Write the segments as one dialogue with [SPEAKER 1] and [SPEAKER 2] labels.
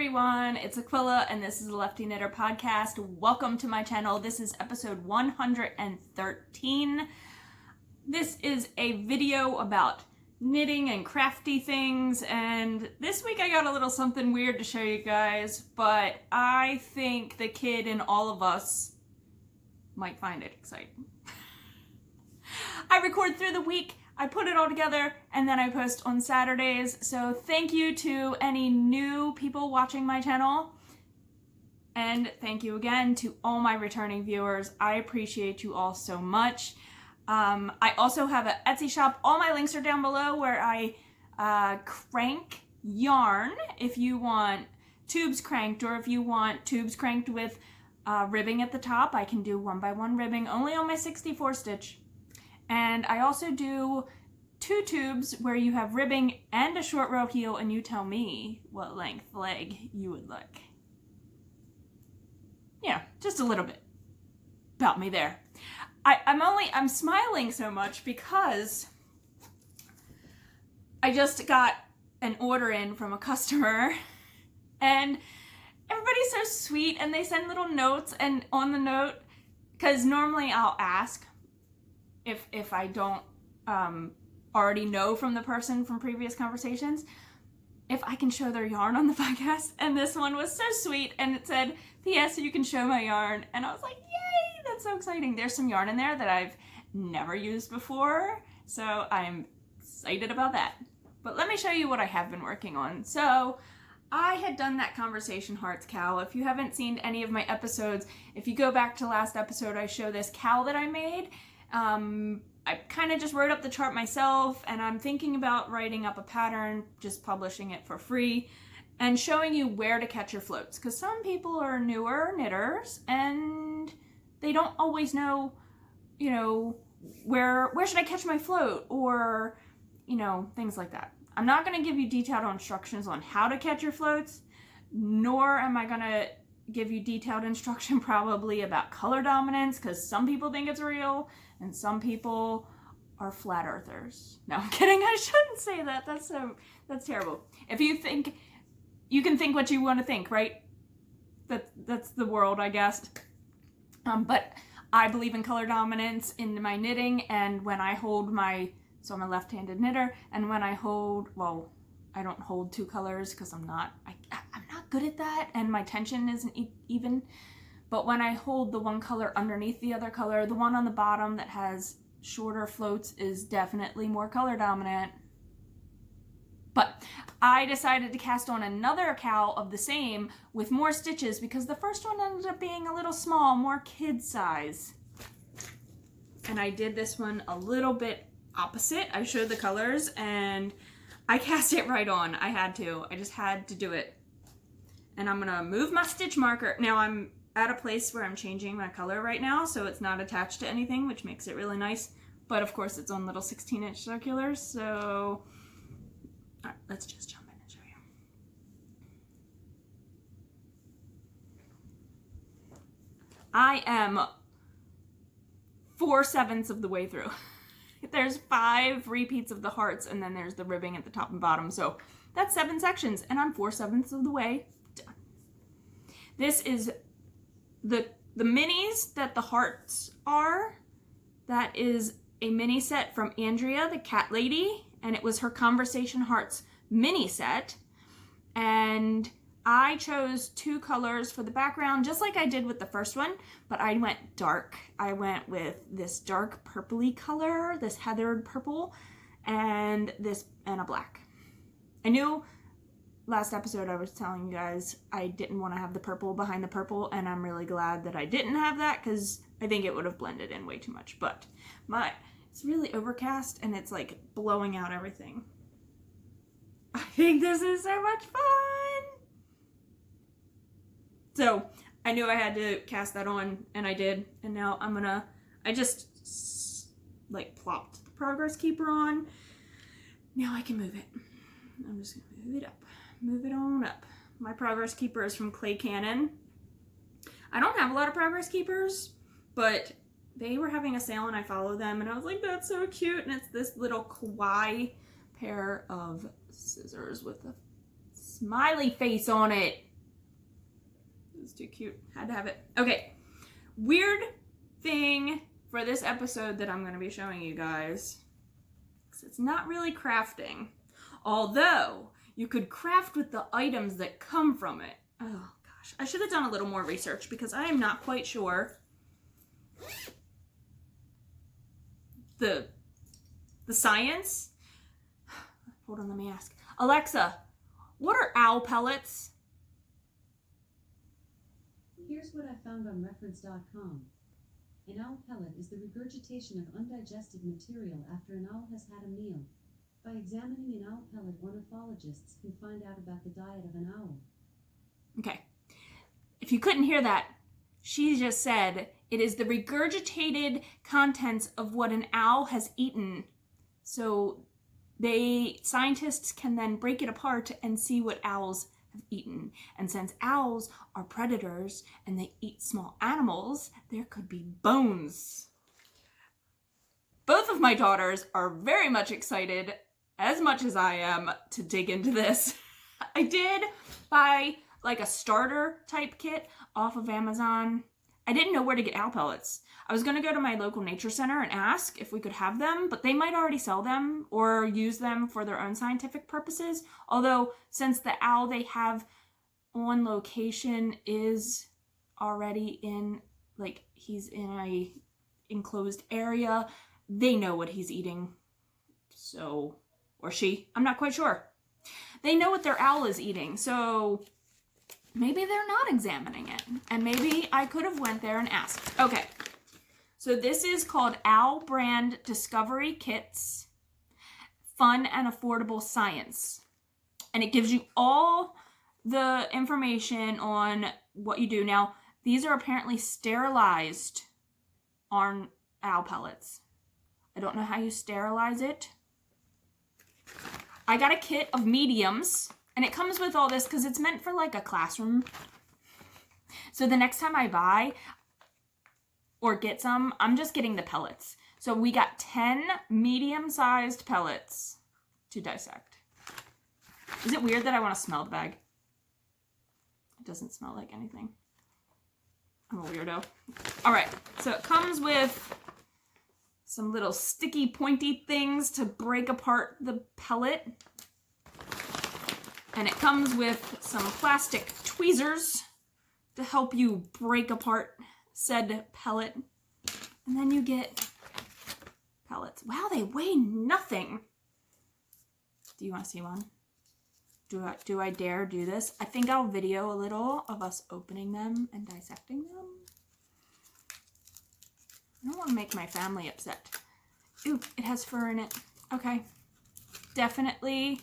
[SPEAKER 1] everyone, it's Aquila and this is the Lefty Knitter Podcast. Welcome to my channel. This is episode 113. This is a video about knitting and crafty things, and this week I got a little something weird to show you guys, but I think the kid in all of us might find it exciting. I record through the week, I put it all together, and then I post on Saturdays. So thank you to any new people watching my channel. And thank you again to all my returning viewers. I appreciate you all so much. I also have an Etsy shop. All my links are down below where I crank yarn if you want tubes cranked, or if you want tubes cranked with ribbing at the top. I can do 1x1 ribbing only on my 64 stitch. And I also do 2 tubes where you have ribbing and a short row heel, and you tell me what length leg you would like. Yeah, just a little bit about me there. I'm smiling so much because I just got an order in from a customer, and everybody's so sweet, and they send little notes, and on the note, because normally I'll ask if I don't already know from the person from previous conversations, if I can show their yarn on the podcast. And this one was so sweet, and it said, P.S. you can show my yarn. And I was like, yay, that's so exciting. There's some yarn in there that I've never used before, so I'm excited about that. But let me show you what I have been working on. So I had done that Conversation Hearts cowl. If you haven't seen any of my episodes, if you go back to last episode, I show this cowl that I made. I kind of just wrote up the chart myself, and I'm thinking about writing up a pattern, just publishing it for free, and showing you where to catch your floats. Because some people are newer knitters, and they don't always know, you know, where should I catch my float, or, you know, things like that. I'm not going to give you detailed instructions on how to catch your floats, nor am I going to give you detailed instruction probably about color dominance, because some people think it's real and some people are flat earthers. No, I'm kidding. I shouldn't say that. That's terrible. If you think, you can think what you want to think, right? That's the world, I guess. But I believe in color dominance in my knitting, and when I hold so I'm a left-handed knitter, and when I hold, well, I don't hold 2 colors because I'm not good at that, and my tension isn't even. But when I hold the one color underneath the other color, the one on the bottom that has shorter floats is definitely more color dominant. But I decided to cast on another cowl of the same with more stitches, because the first one ended up being a little small, more kid size. And I did this one a little bit opposite. I showed the colors and I cast it right on. I just had to do it. And I'm gonna move my stitch marker. Now I'm at a place where I'm changing my color right now, so it's not attached to anything, which makes it really nice. But of course it's on little 16-inch circulars, so all right, let's just jump in and show you. I am 4/7 of the way through. There's 5 repeats of the hearts, and then there's the ribbing at the top and bottom, so that's 7 sections, and I'm 4/7 of the way done. This is the minis that the hearts are. That is a mini set from Andrea, the cat lady, and it was her Conversation Hearts mini set. And I chose 2 colors for the background, just like I did with the first one, but I went dark. I went with this dark purpley color, this heathered purple, and a black. I knew last episode I was telling you guys I didn't want to have the purple behind the purple, and I'm really glad that I didn't have that, because I think it would have blended in way too much. But it's really overcast, and it's like blowing out everything. I think this is so much fun! So I knew I had to cast that on, and I did. And now I just like plopped the progress keeper on. Now I can move it. I'm just gonna move it up. Move it on up. My progress keeper is from Clay Cannon. I don't have a lot of progress keepers, but they were having a sale and I follow them, and I was like, that's so cute. And it's this little kawaii pair of scissors with a smiley face on it. It's too cute. Had to have it. Okay. Weird thing for this episode that I'm going to be showing you guys. It's not really crafting. Although, you could craft with the items that come from it. Oh, gosh. I should have done a little more research because I am not quite sure the science. Hold on, let me ask. Alexa, what are owl pellets?
[SPEAKER 2] Here's what I found on reference.com. An owl pellet is the regurgitation of undigested material after an owl has had a meal. By examining an owl pellet, ornithologists can find out about the diet of an owl.
[SPEAKER 1] Okay. If you couldn't hear that, she just said it is the regurgitated contents of what an owl has eaten. So scientists can then break it apart and see what owls have eaten. And since owls are predators and they eat small animals, there could be bones. Both of my daughters are very much excited, as much as I am, to dig into this. I did buy like a starter type kit off of Amazon. I didn't know where to get owl pellets. I was going to go to my local nature center and ask if we could have them, but they might already sell them or use them for their own scientific purposes. Although, since the owl they have on location is already in, like, he's in a enclosed area, they know what he's eating. So, or she, I'm not quite sure. They know what their owl is eating, so maybe they're not examining it. And maybe I could have went there and asked. Okay. So this is called Owl Brand Discovery Kits, Fun and Affordable Science. And it gives you all the information on what you do. Now, these are apparently sterilized owl pellets. I don't know how you sterilize it. I got a kit of mediums, and it comes with all this because it's meant for like a classroom. So the next time I buy or get some, I'm just getting the pellets. So we got 10 medium-sized pellets to dissect. Is it weird that I want to smell the bag? It doesn't smell like anything. I'm a weirdo. All right, so it comes with some little sticky pointy things to break apart the pellet. And it comes with some plastic tweezers to help you break apart said pellet. And then you get pellets. Wow, they weigh nothing. Do you want to see one? Do I dare do this? I think I'll video a little of us opening them and dissecting them. I don't want to make my family upset. Ooh, it has fur in it. Okay. Definitely.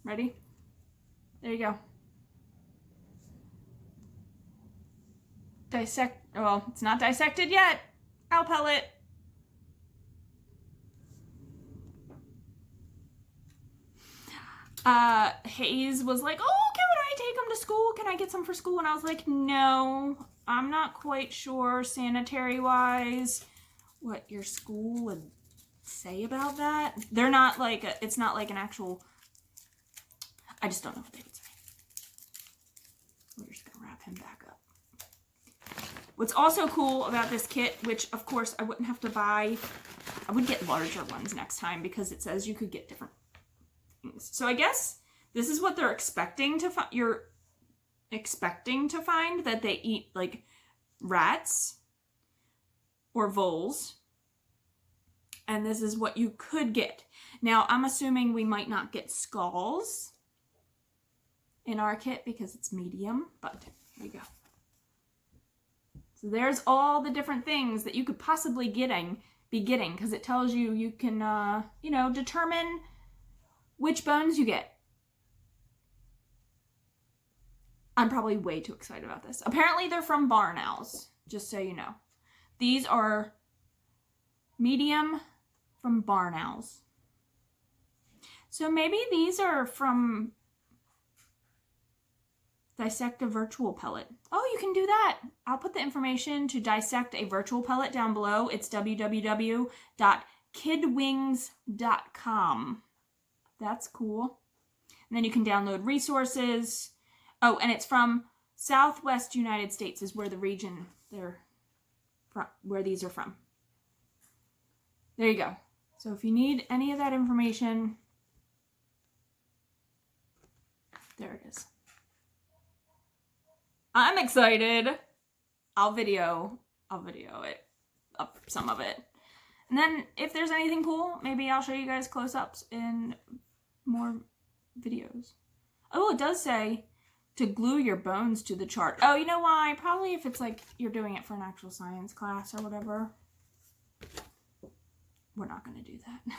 [SPEAKER 1] Ready? There you go. Well, it's not dissected yet. Owl pellet. Hayes was like, oh, can I take them to school? Can I get some for school? And I was like, no, I'm not quite sure sanitary-wise what your school would say about that. They're not like, it's not like an actual, I just don't know what they would say. We're just gonna wrap him back up. What's also cool about this kit, which of course I wouldn't have to buy, I would get larger ones next time because it says you could get different things. So I guess this is what they're expecting to find. You're expecting to find that they eat like rats or voles. And this is what you could get. Now, I'm assuming we might not get skulls in our kit because it's medium, but here you go. So there's all the different things that you could possibly be getting because it tells you you can, determine which bones you get. I'm probably way too excited about this. Apparently they're from barn owls, just so you know. These are medium from barn owls. So maybe these are from Dissect a Virtual Pellet. Oh, you can do that. I'll put the information to dissect a virtual pellet down below. It's www.kidwings.com. That's cool. And then you can download resources Oh, and it's from Southwest United States is where the region they're from, where these are from. There you go. So if you need any of that information, there it is. I'm excited. I'll video it up, some of it. And then if there's anything cool, maybe I'll show you guys close-ups in more videos. Oh, it does say to glue your bones to the chart. Oh, you know why? Probably if it's like you're doing it for an actual science class or whatever. We're not going to do that.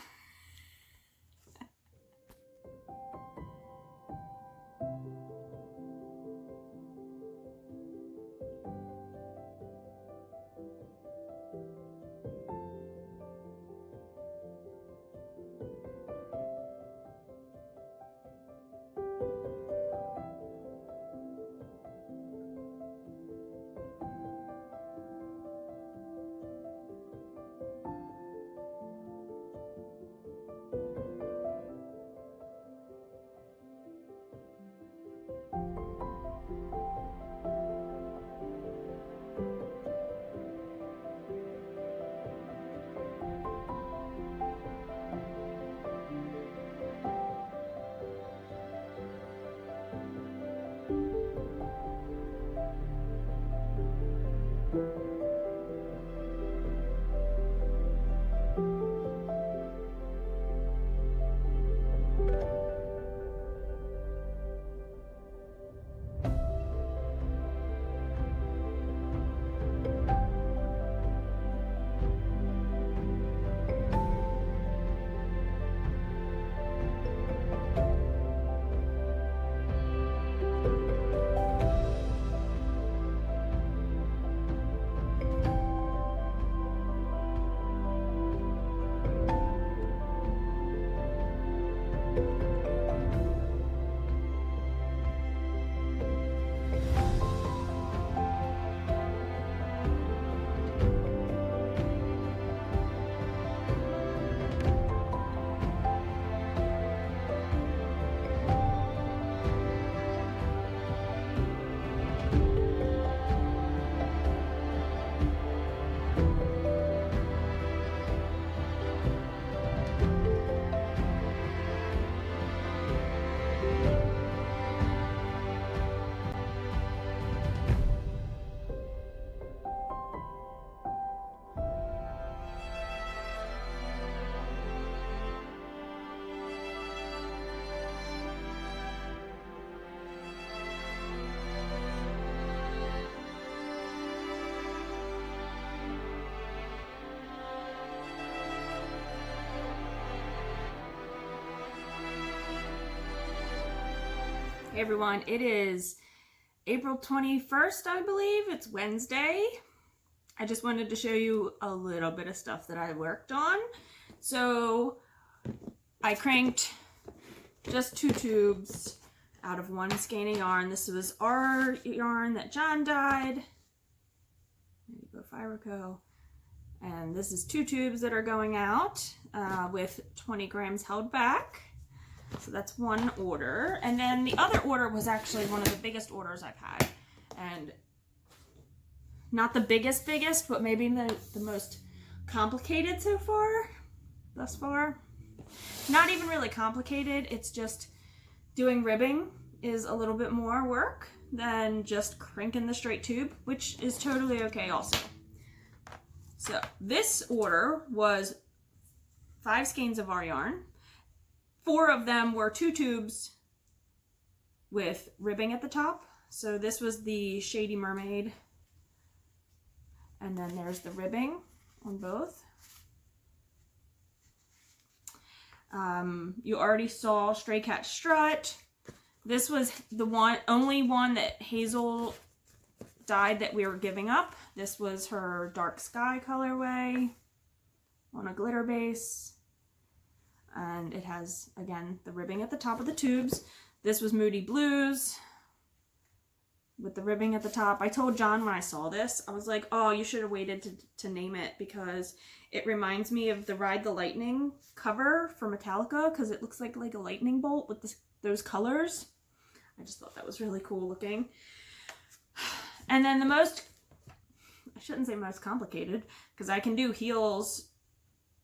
[SPEAKER 1] Hey everyone, it is April 21st, I believe. It's Wednesday. I just wanted to show you a little bit of stuff that I worked on. So I cranked just 2 tubes out of 1 skein of yarn. This was our yarn that John dyed. There you go, Fireco. And this is 2 tubes that are going out with 20 grams held back. So that's 1 order. And then the other order was actually one of the biggest orders I've had. And not the biggest, but maybe the most complicated so far, thus far. Not even really complicated. It's just doing ribbing is a little bit more work than just cranking the straight tube, which is totally okay also. So this order was 5 skeins of our yarn. 4 of them were 2 tubes with ribbing at the top. So this was the Shady Mermaid. And then there's the ribbing on both. You already saw Stray Cat Strut. This was the only one that Hazel dyed that we were giving up. This was her Dark Sky colorway on a glitter base. And it has, again, the ribbing at the top of the tubes. This was Moody Blues with the ribbing at the top. I told John when I saw this, I was like, oh, you should have waited to name it because it reminds me of the Ride the Lightning cover for Metallica because it looks like a lightning bolt with those colors. I just thought that was really cool looking. And then the most, I shouldn't say most complicated, because I can do heels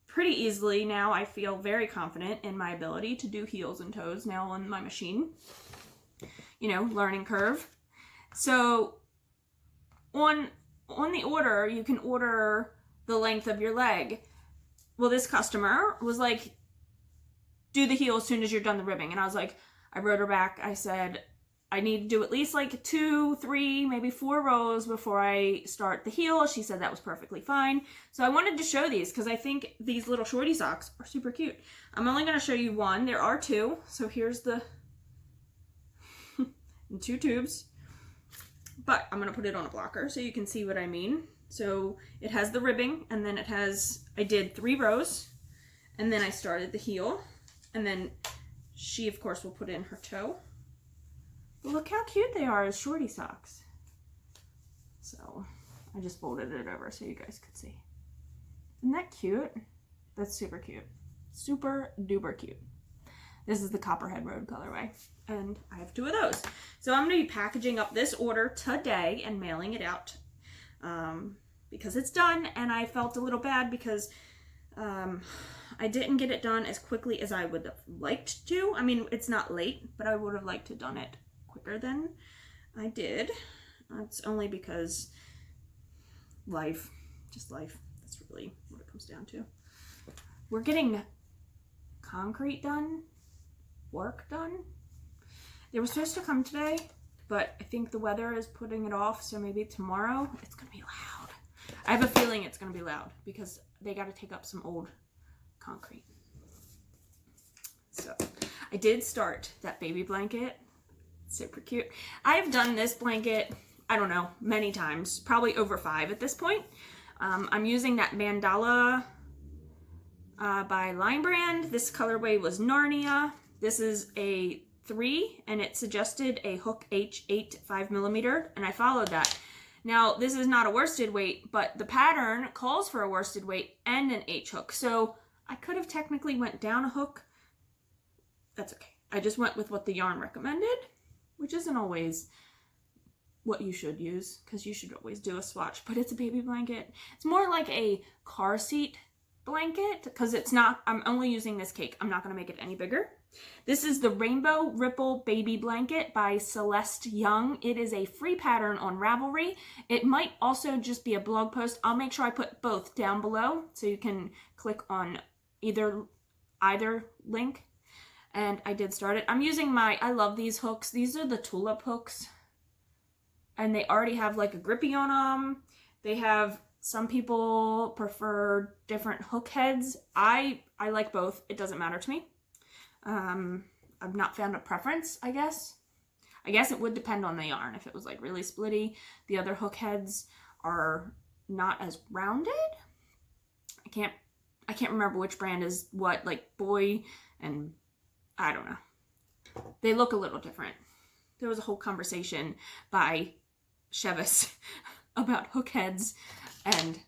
[SPEAKER 1] pretty easily now. I feel very confident in my ability to do heels and toes now on my machine. You know, learning curve. So on the order, you can order the length of your leg. Well, this customer was like, do the heel as soon as you're done the ribbing. And I was like, I wrote her back. I said, I need to do at least like 2, 3, maybe 4 rows before I start the heel. She said that was perfectly fine. So I wanted to show these because I think these little shorty socks are super cute. I'm only going to show you one. There are 2. So here's the 2 tubes. But I'm going to put it on a blocker so you can see what I mean. So it has the ribbing, and then it has, I did 3 rows, and then I started the heel, and then she, of course, will put in her toe. But look how cute they are as shorty socks. So I just folded it over so you guys could see. Isn't that cute? That's super cute. Super duper cute. This is the Copperhead Road colorway, and I have 2 of those. So I'm going to be packaging up this order today and mailing it out because it's done, and I felt a little bad because I didn't get it done as quickly as I would have liked to. I mean, it's not late, but I would have liked to have done it quicker than I did. It's only because life, just life. That's really what it comes down to. We're getting concrete done, work done. They were supposed to come today, but I think the weather is putting it off, so maybe tomorrow. It's gonna be loud. I have a feeling it's gonna be loud because they got to take up some old concrete. So I did start that baby blanket. Super cute. I've done this blanket, I don't know, many times, probably over 5 at this point. I'm using that mandala by Line Brand. This colorway was Narnia. This is a 3, and it suggested a hook H8 5mm, and I followed that. Now, this is not a worsted weight, but the pattern calls for a worsted weight and an H hook. So I could have technically went down a hook. That's okay. I just went with what the yarn recommended, which isn't always what you should use, because you should always do a swatch, but it's a baby blanket. It's more like a car seat blanket, because it's not, I'm only using this cake. I'm not going to make it any bigger. This is the Rainbow Ripple Baby Blanket by Celeste Young. It is a free pattern on Ravelry. It might also just be a blog post. I'll make sure I put both down below so you can click on either link. And I did start it. I'm using I love these hooks. These are the Tulip Hooks. And they already have like a grippy on them. They have, some people prefer different hook heads. I like both. It doesn't matter to me. I've not found a preference, I guess. I guess it would depend on the yarn. If it was like really splitty, the other hook heads are not as rounded. I can't remember which brand is what, like Boy and I don't know. They look a little different. There was a whole conversation by Chevis about hook heads and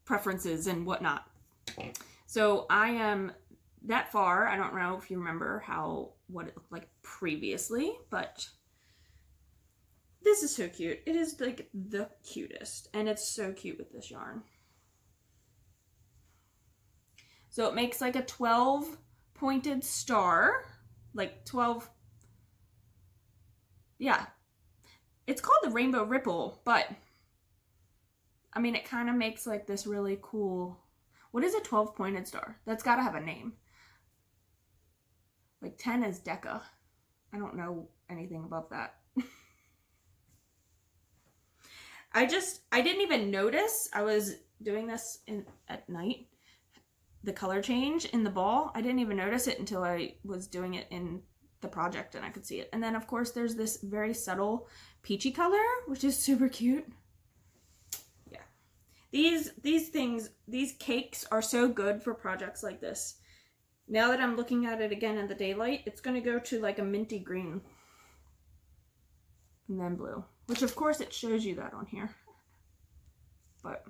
[SPEAKER 1] preferences and whatnot. So I am that far. I don't know if you remember what it looked like previously, but this is so cute. It is like the cutest, and it's so cute with this yarn. So it makes like a 12 pointed star, like 12. Yeah, it's called the Rainbow Ripple, but I mean, it kind of makes like this really cool. What is a 12 pointed star? That's got to have a name. Like 10 is Deca. I don't know anything above that. I didn't even notice. I was doing this at night. The color change in the ball. I didn't even notice it until I was doing it in the project and I could see it. And then of course there's this very subtle peachy color, which is super cute. Yeah. These things, these cakes are so good for projects like this. Now that I'm looking at it again in the daylight, it's going to go to like a minty green. And then blue. Which of course it shows you that on here. But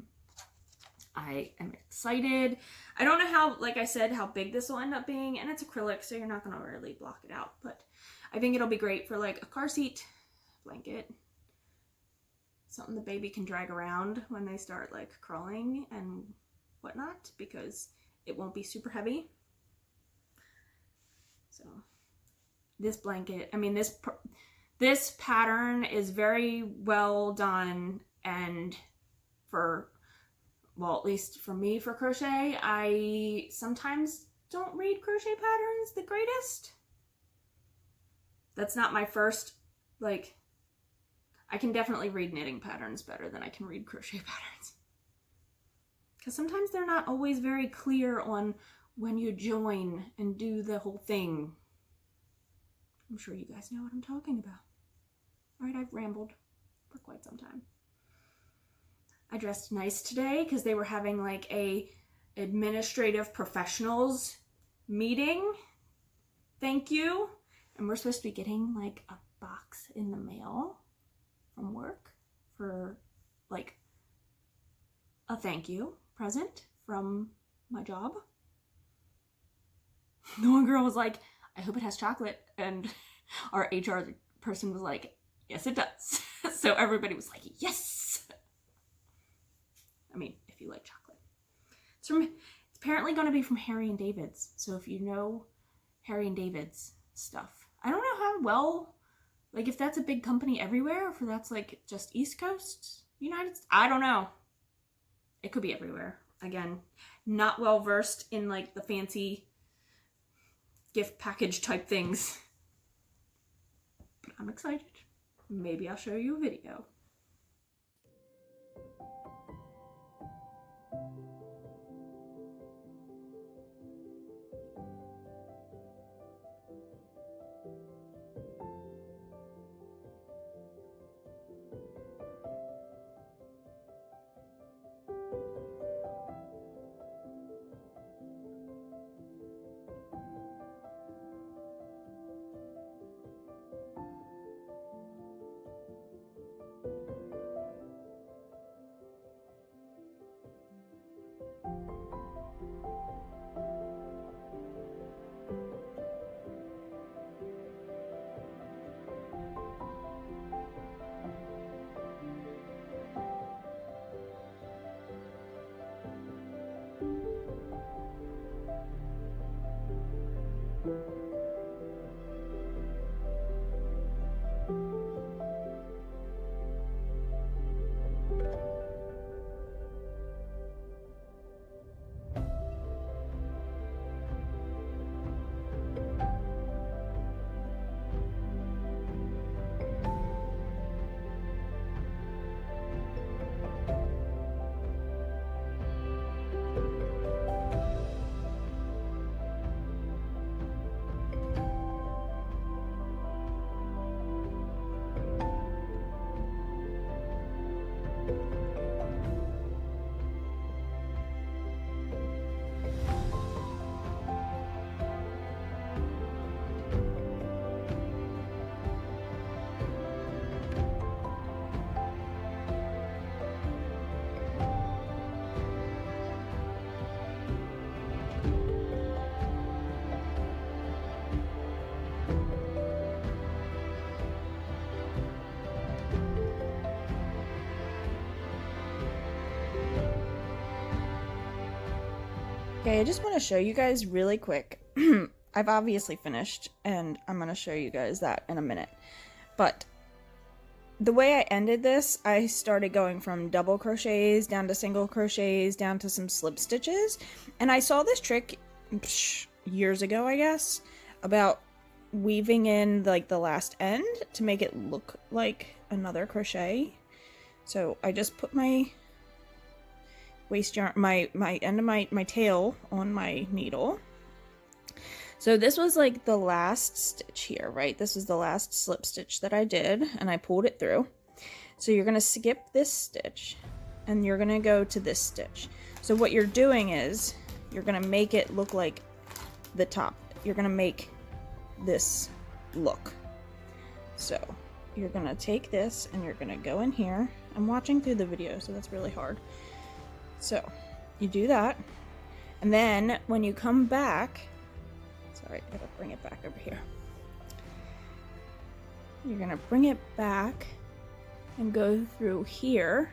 [SPEAKER 1] I am excited. I don't know how, like I said, how big this will end up being, and it's acrylic, so you're not gonna really block it out, but I think it'll be great for like a car seat blanket. Something the baby can drag around when they start like crawling and whatnot, because it won't be super heavy. So this blanket, I mean, this pattern is very well done, and for, well, at least for me, for crochet, I sometimes don't read crochet patterns the greatest. That's not my first, like, I can definitely read knitting patterns better than I can read crochet patterns. Because sometimes they're not always very clear on when you join and do the whole thing. I'm sure you guys know what I'm talking about. All right, I've rambled for quite some time. I dressed nice today because they were having like a administrative professionals meeting. Thank you. And we're supposed to be getting like a box in the mail from work for like a thank you present from my job. The one girl was like, I hope it has chocolate. And our HR person was like, yes, it does. So everybody was like, yes. I mean, if you like chocolate. It's apparently going to be from Harry and David's. So if you know Harry and David's stuff, I don't know how well, like if that's a big company everywhere, or if that's like just East Coast, United States, I don't know. It could be everywhere. Again, not well versed in like the fancy gift package type things. But I'm excited. Maybe I'll show you a video. Okay, I just want to show you guys really quick. I've obviously finished, and I'm going to show you guys that in a minute. But the way I ended this, I started going from double crochets down to single crochets down to some slip stitches. And I saw this trick years ago, I guess, about weaving in like the last end to make it look like another crochet. So I just put my waist yarn, my end of my tail on my needle. So this was like the last stitch here, right? This was the last slip stitch that I did, and I pulled it through. So you're gonna skip this stitch and you're gonna go to this stitch. So what you're doing is you're gonna make it look like the top. You're gonna make this look. So you're gonna take this and you're gonna go in here. I'm watching through the video, so that's really hard. So you do that. And then when you come back, sorry, I gotta bring it back over here. You're gonna bring it back and go through here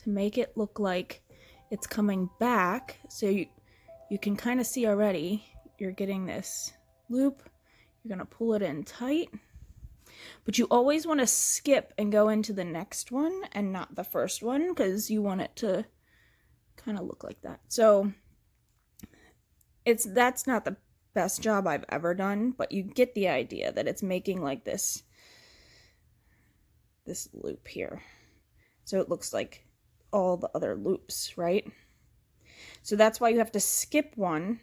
[SPEAKER 1] to make it look like it's coming back. So you can kind of see already you're getting this loop. You're gonna pull it in tight, but you always want to skip and go into the next one and not the first one, because you want it to kind of look like that. So that's not the best job I've ever done, but you get the idea that it's making like this loop here. So it looks like all the other loops, right? So that's why you have to skip one,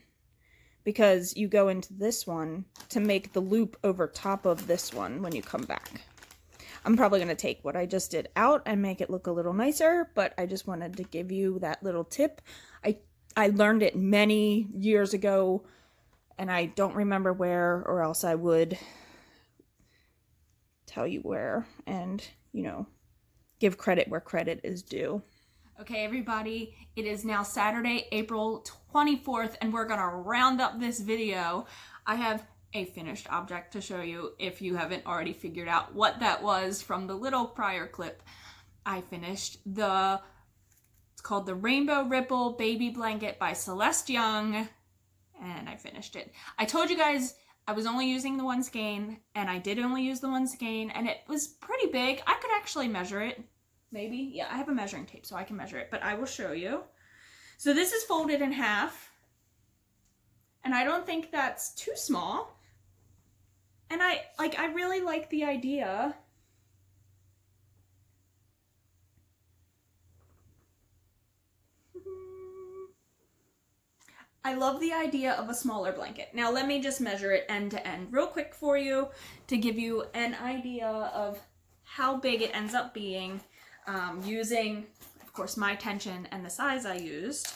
[SPEAKER 1] because you go into this one to make the loop over top of this one when you come back. I'm probably going to take what I just did out and make it look a little nicer, but I just wanted to give you that little tip. I learned it many years ago, and I don't remember where, or else I would tell you where and, you know, give credit where credit is due. Okay, everybody, it is now Saturday, April 24th, and we're gonna round up this video. I have a finished object to show you if you haven't already figured out what that was from the little prior clip. I finished it's called the Rainbow Ripple Baby Blanket by Celeste Young, and I finished it. I told you guys I was only using the one skein, and I did only use the one skein, and it was pretty big. I could actually measure it. Maybe. Yeah, I have a measuring tape so I can measure it, but I will show you. So this is folded in half, and I don't think that's too small. And I really like the idea. I love the idea of a smaller blanket. Now let me just measure it end to end real quick for you to give you an idea of how big it ends up being. Using, of course, my tension and the size I used.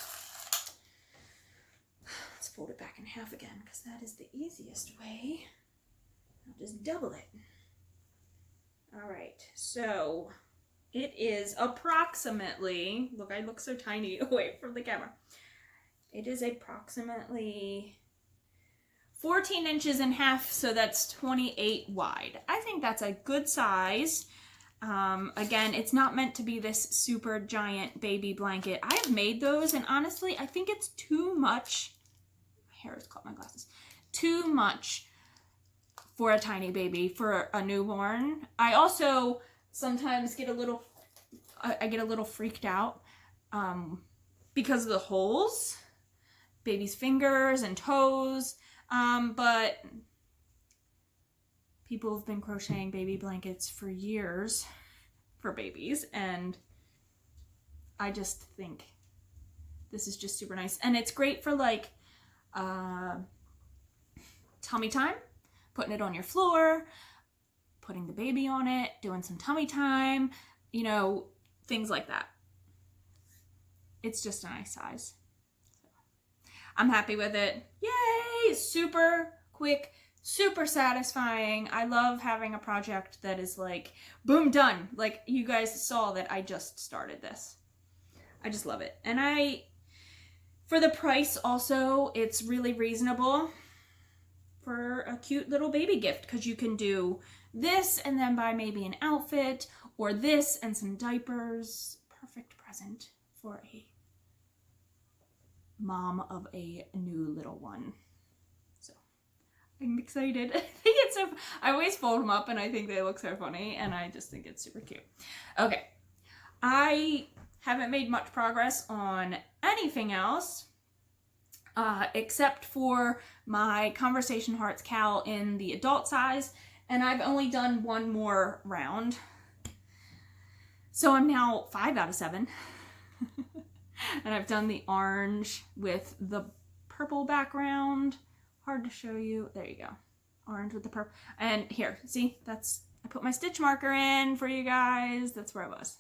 [SPEAKER 1] Let's fold it back in half again, because that is the easiest way. I'll just double it. All right, so it is approximately, look, I look so tiny away from the camera. It is approximately 14 inches in half, so that's 28 wide. I think that's a good size. Again, it's not meant to be this super giant baby blanket. I have made those, and honestly, I think it's too much. My hair has caught my glasses. Too much for a tiny baby, for a newborn. I also sometimes get a little, I get a little freaked out because of the holes, baby's fingers and toes, but people have been crocheting baby blankets for years for babies, and I just think this is just super nice. And it's great for like tummy time, putting it on your floor, putting the baby on it, doing some tummy time, you know, things like that. It's just a nice size. I'm happy with it. Yay! Super quick, super satisfying. I love having a project that is like, boom, done. Like you guys saw that I just started this. I just love it. And for the price also, it's really reasonable for a cute little baby gift, because you can do this and then buy maybe an outfit, or this and some diapers. Perfect present for a mom of a new little one. I'm excited. I think it's so, I always fold them up and I think they look so funny, and I just think it's super cute. Okay, I haven't made much progress on anything else except for my Conversation Hearts cowl in the adult size, and I've only done one more round. So I'm now 5 out of 7. And I've done the orange with the purple background. Hard to show you. There you go. Orange with the purple. And here, see, I put my stitch marker in for you guys. That's where I was.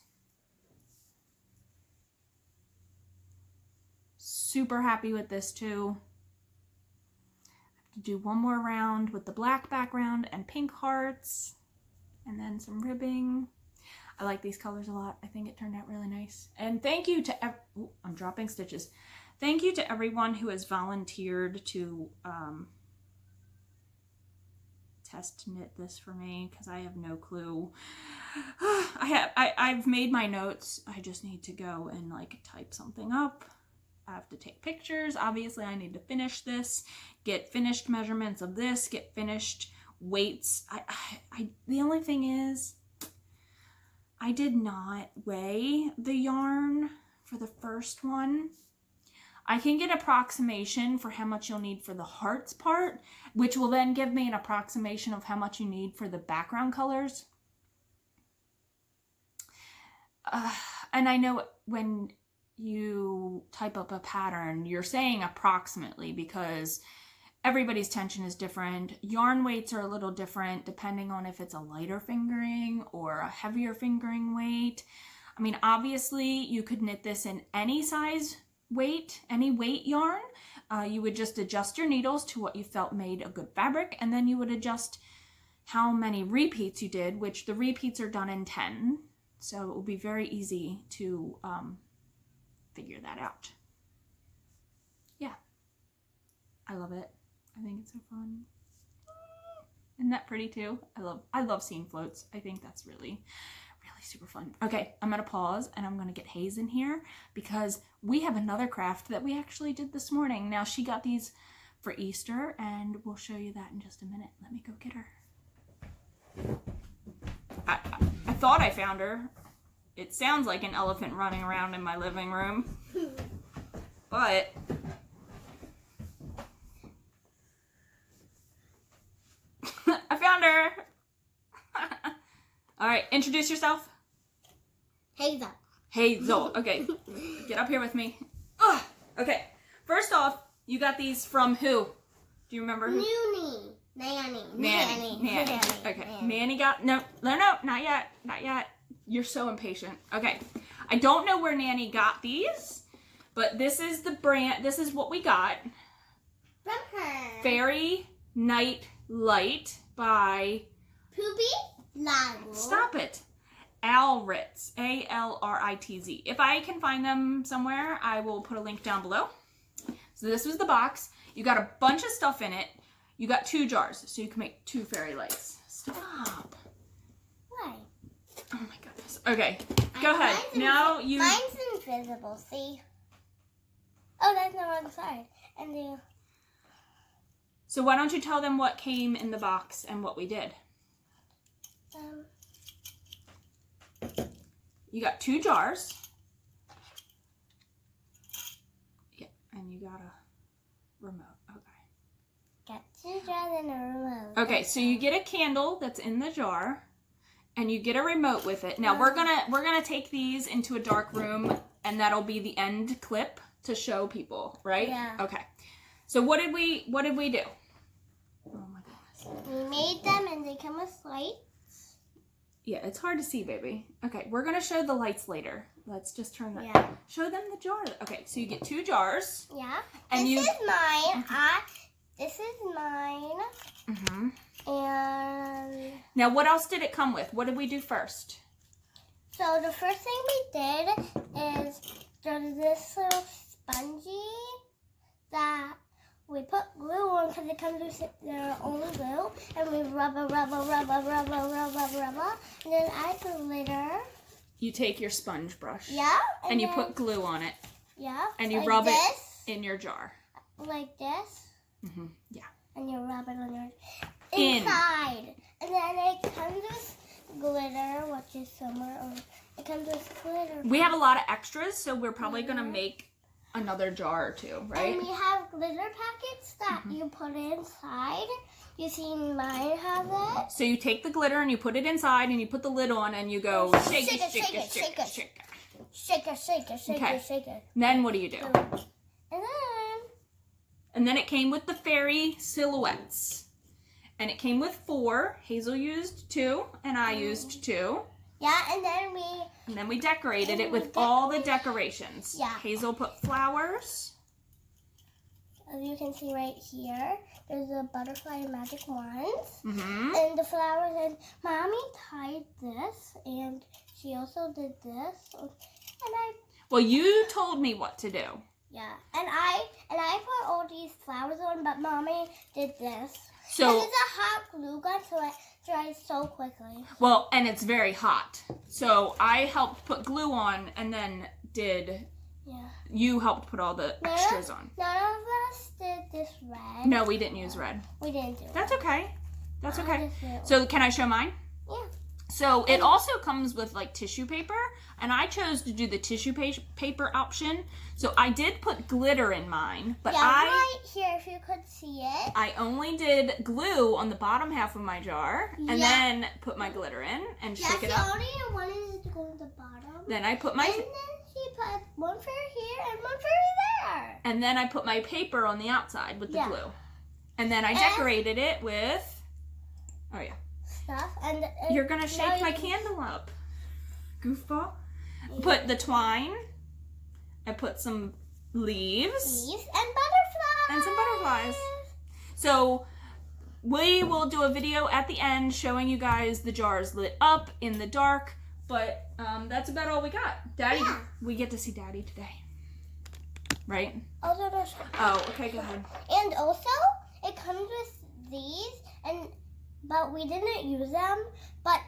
[SPEAKER 1] Super happy with this too. I have to do one more round with the black background and pink hearts, and then some ribbing. I like these colors a lot. I think it turned out really nice. And thank you to I'm dropping stitches. Thank you to everyone who has volunteered to test knit this for me, because I have no clue. I've made my notes. I just need to go and like type something up. I have to take pictures. Obviously, I need to finish this, get finished measurements of this, get finished weights. The only thing is, I did not weigh the yarn for the first one. I can get approximation for how much you'll need for the hearts part, which will then give me an approximation of how much you need for the background colors. And I know when you type up a pattern, you're saying approximately because everybody's tension is different. Yarn weights are a little different depending on if it's a lighter fingering or a heavier fingering weight. I mean, obviously you could knit this in any size weight, any weight yarn. You would just adjust your needles to what you felt made a good fabric, and then you would adjust how many repeats you did, which the repeats are done in 10. So it will be very easy to figure that out. Yeah, I love it. I think it's so fun. Isn't that pretty too? I love seeing floats. I think that's really super fun. Okay, I'm gonna pause and I'm gonna get Hayes in here because we have another craft that we actually did this morning. Now she got these for Easter and we'll show you that in just a minute. Let me go get her. I thought I found her. It sounds like an elephant running around in my living room, but I found her. All right, introduce yourself.
[SPEAKER 3] Hazel.
[SPEAKER 1] Hazel. Okay, get up here with me. Ugh. Okay, first off, you got these from who? Do you remember who? Nanny. Okay, Nanny got, no, not yet. You're so impatient. Okay, I don't know where Nanny got these, but this is the brand, this is what we got.
[SPEAKER 3] From her.
[SPEAKER 1] Fairy Night Light by...
[SPEAKER 3] Poopy Lago.
[SPEAKER 1] Stop it. Alritz. A-L-R-I-T-Z. If I can find them somewhere, I will put a link down below. So this was the box. You got a bunch of stuff in it. You got 2 jars, so you can make 2 fairy lights. Stop.
[SPEAKER 3] Why?
[SPEAKER 1] Oh my goodness. Okay, go ahead. Now you...
[SPEAKER 3] Mine's invisible, see? Oh, that's the wrong side. And the...
[SPEAKER 1] So why don't you tell them what came in the box and what we did? You got 2 jars. Yeah, and you got a remote. Okay.
[SPEAKER 3] Got 2 jars and a remote.
[SPEAKER 1] Okay, so you get a candle that's in the jar, and you get a remote with it. Now we're gonna take these into a dark room, and that'll be the end clip to show people, right?
[SPEAKER 3] Yeah.
[SPEAKER 1] Okay. So what did we do? Oh my goodness.
[SPEAKER 3] We made them, and they come with lights.
[SPEAKER 1] Yeah, it's hard to see, baby. Okay, we're gonna show the lights later. Let's just turn that.
[SPEAKER 3] Yeah.
[SPEAKER 1] Show them the jar. Okay, so you get 2 jars.
[SPEAKER 3] Yeah.
[SPEAKER 1] And
[SPEAKER 3] this is mine. This is mine.
[SPEAKER 1] Mm-hmm.
[SPEAKER 3] And
[SPEAKER 1] now, what else did it come with? What did we do first?
[SPEAKER 3] so the first thing we did is there's this little spongy that we put glue on because it comes with their own glue, and we rub, and then add glitter.
[SPEAKER 1] You take your sponge brush.
[SPEAKER 3] Yeah.
[SPEAKER 1] And you put glue on it.
[SPEAKER 3] Yeah.
[SPEAKER 1] And you
[SPEAKER 3] like
[SPEAKER 1] rub
[SPEAKER 3] this,
[SPEAKER 1] it in your jar.
[SPEAKER 3] like this.
[SPEAKER 1] Mm-hmm. Yeah.
[SPEAKER 3] And you rub it on your
[SPEAKER 1] In.
[SPEAKER 3] inside. And then it comes with glitter, which is summer. Or it comes with glitter.
[SPEAKER 1] We have a lot of extras, so we're probably gonna make another jar or 2, right?
[SPEAKER 3] And we have glitter packets that you put inside. You see mine have it.
[SPEAKER 1] So you take the glitter and you put it inside, and you put the lid on, and you go shake it, shake it, shake it, shake it.
[SPEAKER 3] Shake it, shake it, shake
[SPEAKER 1] Okay.
[SPEAKER 3] it, shake it.
[SPEAKER 1] Then what do you do?
[SPEAKER 3] And then
[SPEAKER 1] And then it came with the fairy silhouettes. And it came with 4. Hazel used 2, and I used 2.
[SPEAKER 3] yeah,
[SPEAKER 1] And then we decorated it with all the decorations.
[SPEAKER 3] Yeah.
[SPEAKER 1] Hazel put flowers.
[SPEAKER 3] as you can see right here, there's a butterfly and magic wands.
[SPEAKER 1] Mm-hmm.
[SPEAKER 3] And the flowers, and Mommy tied this, and she also did this. And
[SPEAKER 1] Well, you told me what to do.
[SPEAKER 3] yeah, and I put all these flowers on, but Mommy did this.
[SPEAKER 1] So
[SPEAKER 3] And it's a hot glue gun, so it dries so quickly.
[SPEAKER 1] well, and it's very hot. So I helped put glue on, and then you helped put all the extras on.
[SPEAKER 3] None of us did this red.
[SPEAKER 1] No, we didn't use red.
[SPEAKER 3] We didn't do it.
[SPEAKER 1] That's okay. That's okay.
[SPEAKER 3] just did
[SPEAKER 1] So can I show mine?
[SPEAKER 3] Yeah.
[SPEAKER 1] So it also comes with like tissue paper, and I chose to do the tissue paper option. So I did put glitter in mine, but
[SPEAKER 3] right here, if you could see it.
[SPEAKER 1] I only did glue on the bottom half of my jar, and then put my glitter in and shake it up.
[SPEAKER 3] Only wanted it to go to the bottom.
[SPEAKER 1] Then I put my...
[SPEAKER 3] And then she put one for here and one for there.
[SPEAKER 1] And then I put my paper on the outside with the glue. And then I decorated it with... Oh, yeah.
[SPEAKER 3] Stuff. And
[SPEAKER 1] You're going to shake my candle up. Goofball. Put the twine. I put some leaves.
[SPEAKER 3] Leaves and butterflies.
[SPEAKER 1] And some butterflies. So we will do a video at the end showing you guys the jars lit up in the dark. But that's about all we got. Daddy, we get to see Daddy today. Right?
[SPEAKER 3] Also,
[SPEAKER 1] Oh, okay, go ahead.
[SPEAKER 3] and also, it comes with these, but we didn't use them. But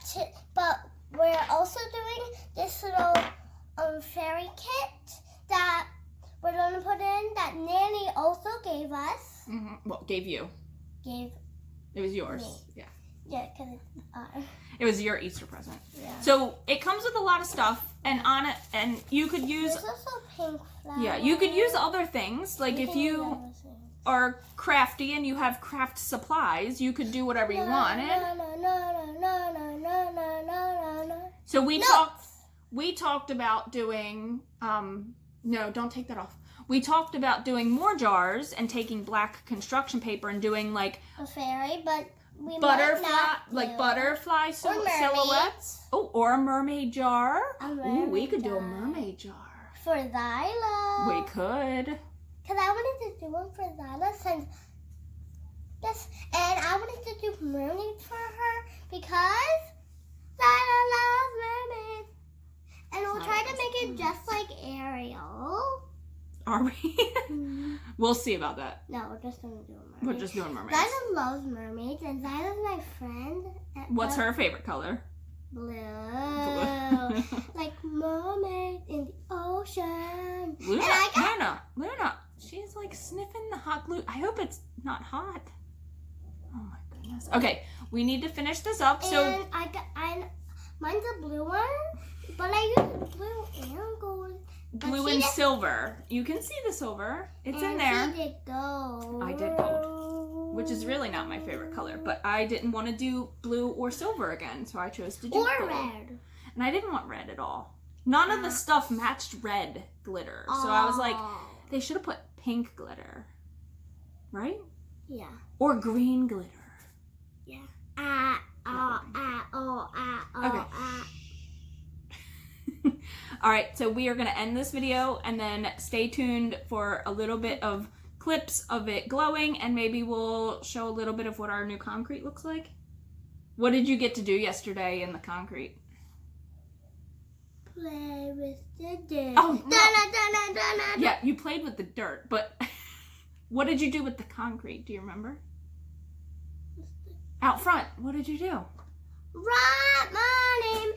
[SPEAKER 3] we're also doing this little fairy kit that we're gonna put in that Nanny also gave us.
[SPEAKER 1] Mm-hmm. Well, gave you. It was yours.
[SPEAKER 3] Me.
[SPEAKER 1] Yeah.
[SPEAKER 3] Yeah, because it's
[SPEAKER 1] It was your Easter present.
[SPEAKER 3] Yeah.
[SPEAKER 1] So it comes with a lot of stuff, and on it, and you could use.
[SPEAKER 3] There's also pink flowers.
[SPEAKER 1] Yeah, you could use other things. Like if you are crafty and you have craft supplies, you could do whatever you wanted. So we talked about doing. No, don't take that off. We talked about doing more jars and taking black construction paper and doing like
[SPEAKER 3] a fairy, but we
[SPEAKER 1] butterfly silhouettes. Oh, or a mermaid jar. Ooh, we could do a mermaid jar.
[SPEAKER 3] For Zyla.
[SPEAKER 1] We could.
[SPEAKER 3] Because I wanted to do one for Zyla since this, and I wanted to do mermaids for her because Zyla loves mermaids. And we'll try to make it just like Ariel.
[SPEAKER 1] Are we? We'll see about that.
[SPEAKER 3] No, we're just going to do a mermaid.
[SPEAKER 1] We're just doing mermaids.
[SPEAKER 3] Zyla loves mermaids, and Zyla's my friend.
[SPEAKER 1] What's her favorite color?
[SPEAKER 3] Blue. Like mermaid in the ocean.
[SPEAKER 1] Luna. She's like sniffing the hot glue. I hope it's not hot. Oh my goodness. Okay, we need to finish this up. So
[SPEAKER 3] mine's a blue one, but I use blue and gold.
[SPEAKER 1] Blue and silver. You can see the silver. It's in there.
[SPEAKER 3] She did gold.
[SPEAKER 1] I did gold, which is really not my favorite color. But I didn't want to do blue or silver again, so I chose to do gold.
[SPEAKER 3] Red.
[SPEAKER 1] And I didn't want red at all. None of the stuff matched red glitter, so I was like, they should have put pink glitter, right?
[SPEAKER 3] Yeah.
[SPEAKER 1] Or green glitter.
[SPEAKER 3] Yeah.
[SPEAKER 1] Okay. All right, so we are going to end this video and then stay tuned for a little bit of clips of it glowing, and maybe we'll show a little bit of what our new concrete looks like. What did you get to do yesterday in the concrete?
[SPEAKER 3] Play with the dirt.
[SPEAKER 1] Oh, no. Yeah, you played with the dirt, but what did you do with the concrete? Do you remember? Out front, what did you do?
[SPEAKER 3] Write my name.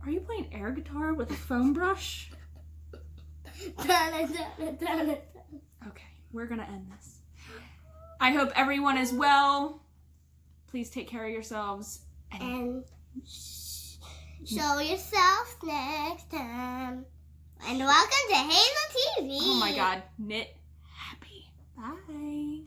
[SPEAKER 1] Are you playing air guitar with a foam brush? Okay, we're gonna end this. I hope everyone is well. Please take care of yourselves.
[SPEAKER 3] And show yourself next time. And welcome to Hazel TV.
[SPEAKER 1] Oh my God, knit happy. Bye.